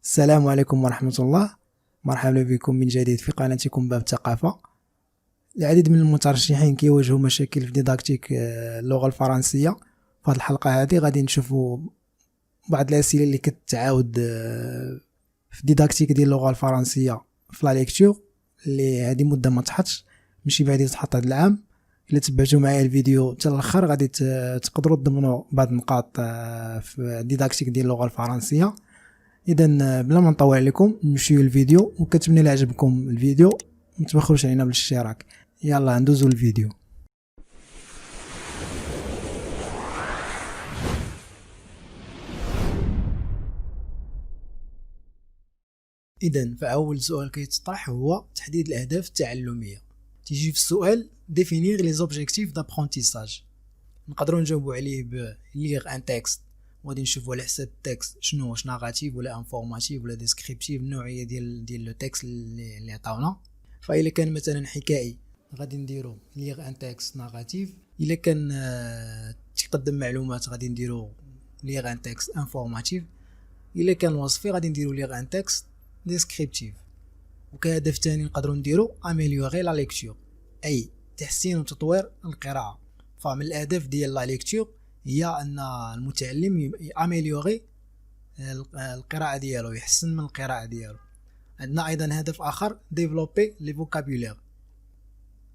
السلام عليكم ورحمة الله. مرحبا بكم من جديد في قناتكم باب الثقافة. العديد من المترشحين كيواجهوا مشاكل في ديداكتيك اللغة الفرنسية. في هذه الحلقة هذه غادي نشوفوا بعض الأسئلة اللي كتعاود في ديداكتيك ديال اللغة الفرنسية في لا ليكتور، اللي هذه مدة ما تحطش، ماشي بعد يتحط هذا العام. إلا تبعتوا معايا الفيديو حتى الاخر غادي تقدروا تضمنوا بعض النقاط في ديداكتيك ديال اللغة الفرنسية. اذا بلا ما نطول عليكم نمشيو الفيديو، وكتمنى الا عجبكم الفيديو ما تبخلوش علينا بالاشتراك. يلا ندوزو الفيديو. اذا فاول سؤال كيتطرح هو تحديد الاهداف التعلميه. تيجي في السؤال définir les objectifs d'apprentissage. نقدروا نجاوبوا عليه ب lire un texte، وغادي نشوفوا على حساب التكست شنو واش ناراتيف ولا انفورماتيف ولا ديسكريبتيف، النوعيه ديال لو تكست اللي عطاونا. فإلا كان مثلا حكائي غادي نديرو lire un texte narratif. الا كان تقدم معلومات غادي نديرو lire un texte informatif. الا كان وصفي غادي نديرو lire un texte descriptif. وكهدف ثاني نقدروا نديرو améliorer la lecture، اي تحسين وتطوير القراءه. فمن الاهداف ديال لا ليكتور هي ان المتعلم اميليوري القراءه ديالو، يحسن من القراءه ديالو. عندنا ايضا هدف اخر ديفلوبي لي فوكابولير.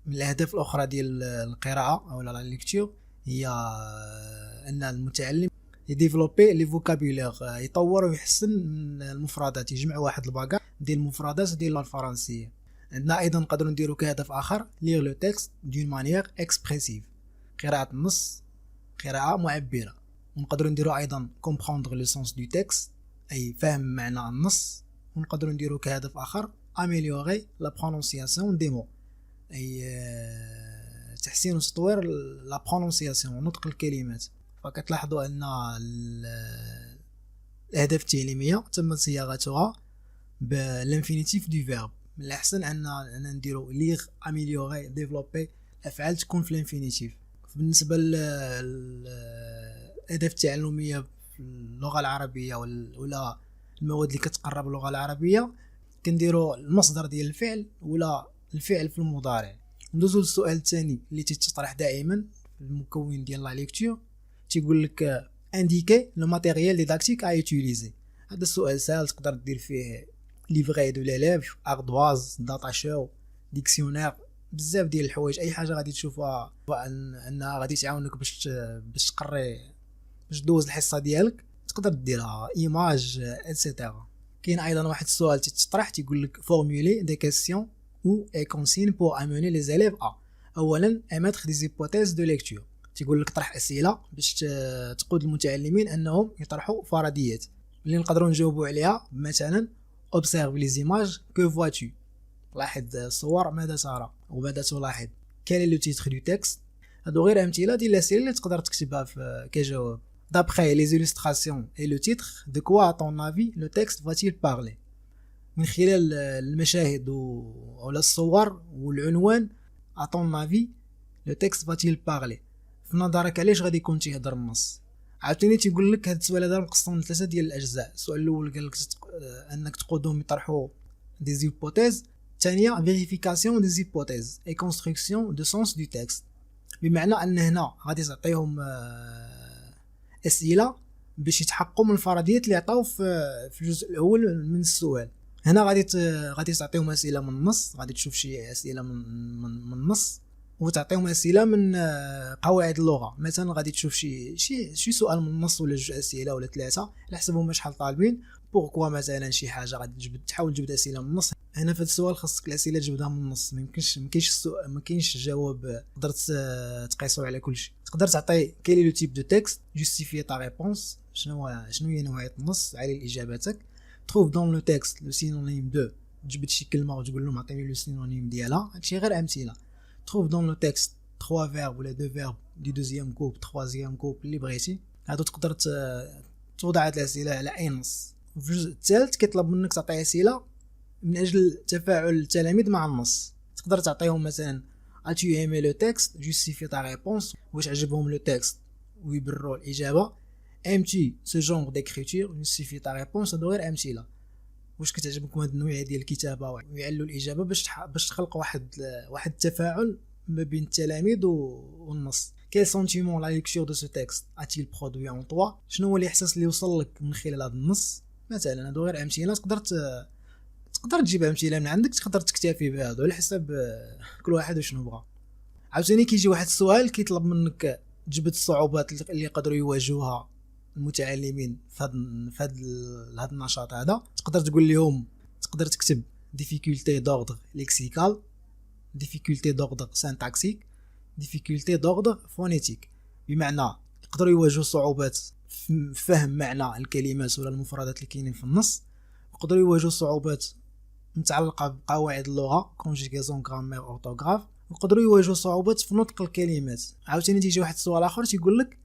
من الاهداف الاخرى ديال القراءه او لا ليكتور هي ان المتعلم يديفلوبي لي فوكابولير، يطور ويحسن من المفردات، يجمع واحد الباكاج ديال المفردات ديال الفرنسيه. عندنا ايضا نقدروا نديروا كهدف اخر لير لو تكست دون مانيير اكسبريسيف، قراءه النص قراءه معبره. ونقدروا نديروا ايضا كومبروندر لو سونس دو تكست، اي فهم معنى النص. ونقدروا نديروا كهدف اخر اميليوري لا برونونسياسيون دي مو، اي تحسين وتطوير لا برونونسياسيون، نطق الكلمات. فكتلاحظوا ان الاهداف التعليميه تم صياغتها بالانفينيتيف دو فيرب. من الاحسن ان نديروا ليغ اميليوري ديفلوبي، افعال تكون في الانفينيتيف. بالنسبه للاهداف التعلميه في اللغه العربيه ولا المواد اللي كتقرب اللغه العربيه، كنديروا المصدر ديال الفعل ولا الفعل في المضارع. ندوزو للسؤال الثاني اللي تيتطرح دائما في المكون ديال لا ليكتور، تيقول لك انديكي لو ماتيريال ديداكتيك ا يوتيليزي. هذا السؤال سهل، تقدر دير فيه ليفغي دو ليليف، اردواز، داتا شو، ديكسيونير، بزاف ديال الحوايج. اي حاجه غادي تشوفها انها غادي تعاونك باش تقري، باش دوز الحصه ديالك، تقدر ديرها ايماج ايتترا. كاين ايضا واحد السؤال تيتطرح تيقول لك فورمولي دي كيسيون ou et consignes pour amener les élèves à. اولا émettre des hypothèses de lecture، تيقول لك طرح اسئله باش تقود المتعلمين انهم يطرحوا فرضيات اللي نقدروا نجاوبوا عليها. مثلا observe les images que vois-tu، لاحظ الصور ماذا ترى وماذا تلاحظ. quel est le titre du texte. هادو غير امثله ديال الاسئله اللي تقدر تكتبها كجواب. d'après les illustrations et le titre de quoi à ton avis le texte va-t-il parler. من خلال المشاهد ولا الصور والعنوان à ton avis le texte va-t-il parler، في نظرك علاش غادي يكون تيهضر النص. عاوتاني تيقول لك هذا السؤال هذا مقسم لثلاثه ديال الاجزاء. السؤال الاول قال لك انك تقودهم يطرحوا دي زيبوتيز، الثانيه فيريفيكاسيون دي زيبوتيز اي كونستركسيون دو سونس دو تكست، بمعنى ان هنا غادي تعطيهم اسئله باش يتحققوا من الفرضيات اللي عطاو في الجزء الاول من السؤال. هنا غادي تعطيهم اسئله من النص، غادي تشوف شي اسئله من النص، وتعطيهم اسئله من قواعد اللغه. مثلا غادي تشوف شي سؤال من النص ولا جوج اسئله ولا ثلاثه على حسب هما شحال طالبين. بوركوا مثلا شي حاجه غادي تحاول تجبد اسئله من النص. هنا في السؤال خاصك الاسئله تجبدها من النص، ما كاينش الجواب تقدر تقيسوا على كل شيء. تقدر تعطي كاين لو تيب دو تكست، جوستيفي تا ريبونس، شنو هي نوعيه النص، على اجابتك. تروف دون لو تكست لو سينونيم دو، تجبد شي كلمه وتقول لهم عطيني لو سينونيم ديالها. هادشي غير امثله. trouve dans le texte 3 verbes ولا 2 verbes du deuxième groupe troisième groupe اللي بغيتي. هادو تقدر توضع هاد الاسئله على اي نص. في الجزء الثالث كيطلب منك تعطي اسئله من اجل تفاعل التلاميذ مع النص. تقدر تعطيهم مثلا as-tu aimé le texte، justifie ta réponse، واش عجبهم لو تكست ويبرروا الاجابه. aimes-tu ce genre d'écriture، justifie ta réponse. هادو غير امثله. واش كتعجبكم هاد النوعيه ديال الكتابه، ويعلوا الاجابه باش تخلق واحد التفاعل ما بين التلاميذ والنص. quel sentiment la lecture de ce texte a-t-il produit en toi؟ شنو هو الاحساس اللي وصل لك من خلال هذا النص؟ مثلا هادو غير امثله، تقدر تجيب امثله من عندك، تقدر تكتفي بهذا على حسب كل واحد وشنو بغى. عاوتاني كيجي واحد السؤال كيطلب منك تجبد الصعوبات اللي يقدروا يواجهوها المتعلمين في هذا النشاط هذا. تقدر تقول لهم، تقدر تكتب difficulté d'ordre lexical, difficulté d'ordre syntaxique, difficulté d'ordre phonétique، بمعنى يقدروا يواجهوا صعوبات في فهم معنى الكلمات ولا المفردات اللي كاينين في النص، يقدروا يواجهوا صعوبات متعلقه بقواعد اللغه conjugaison grammaire orthographe، يقدروا يواجهوا صعوبات في نطق الكلمات. عاوتاني تيجي واحد السؤال اخر تيقول لك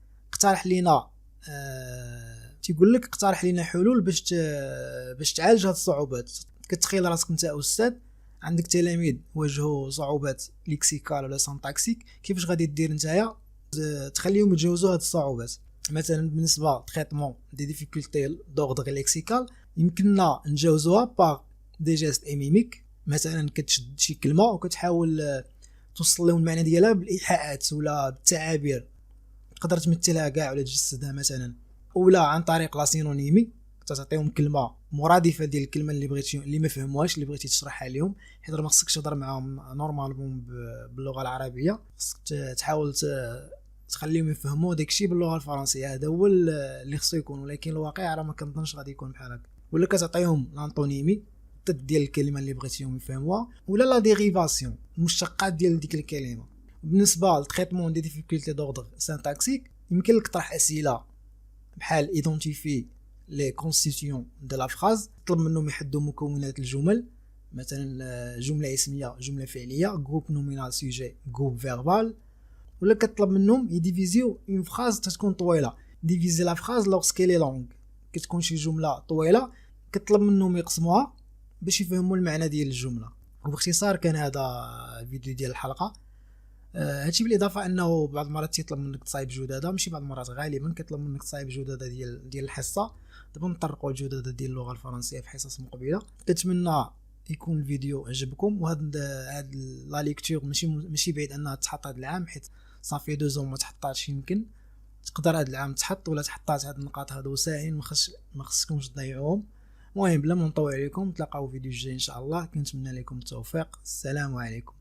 اقترح لنا حلول باش تعالج هاد الصعوبات. كتخيل راسك انت استاذ عندك تلاميذ واجهوا صعوبات ليكسيكال ولا سانتاكسيك، كيفاش غادي دير نتايا تخليهم يتجاوزوا هاد الصعوبات؟ مثلا بالنسبه للتريتمون دي ديفيكولتي دوردر ليكسيكال يمكننا نتجاوزوها باغ دي جيست ايميميك، مثلا كتشد شي كلمه وكتحاول توصل لهم المعنى ديالها بالايحاءات ولا بالتعابير، تقدر تمثلها كاع ولا تجسدها مثلا، ولا عن طريق لا سينونيمي تعطيهم كلمه مرادفه ديال الكلمه اللي بغيتي اللي ما فهموهاش اللي بغيتي تشرحها لهم، حيت ما خصكش تهضر معاهم نورمالمون باللغه العربيه، خصك تحاول تخليهم يفهموا داكشي باللغه الفرنسيه. هذا هو اللي خصو يكون، ولكن الواقع راه ما كنظنش غادي يكون بحال هكا. ولا كتعطيهم لانطونيمي الضد ديال الكلمه اللي بغيتيهم يفهموها، ولا لا ديريفاسيون المشتقات ديال ديك الكلمه. بالنسبه للتريتمون دي ديفيكولتي دوردر سانتاكسيك يمكن لك تطرح اسئله بحال ايدونتيفي لي كونستيتيون دو لا فراز، طلب منهم يحددوا مكونات الجمل، مثلا جمله اسميه جمله فعليه، جروب نومينال سوجي جروب فيربال. ولا كتطلب منهم يديفيزيو اون فراز تكون طويله، ديفيزي لا فراز لورسكي لي لونغ، كتكون شي جمله طويله كتطلب منهم يقسموها باش يفهموا المعنى ديال الجمله. وباختصار كان هذا الفيديو ديال الحلقه. هادشي بالاضافه انه بعض المرات تيطلب منك تصايب جداده، ماشي بعض المرات غالبا كيطلب منك تصايب جداده ديال الحصه. دابا نطرقوا الجداده ديال اللغه الفرنسيه في حصص مقبله. كنتمنى يكون الفيديو عجبكم، وهاد لا ليكتور ماشي بعيد انها تحط هذا العام، حيت صافي 2 زون ما تحطاتش. يمكن تقدر هذا العام تحط، ولا تحطات هاد النقاط هادو ساهلين ما خصكمش تضيعوهم. المهم بلا ما نطول عليكم، نتلاقاو في فيديو جاي ان شاء الله. كنتمنى لكم التوفيق. السلام عليكم.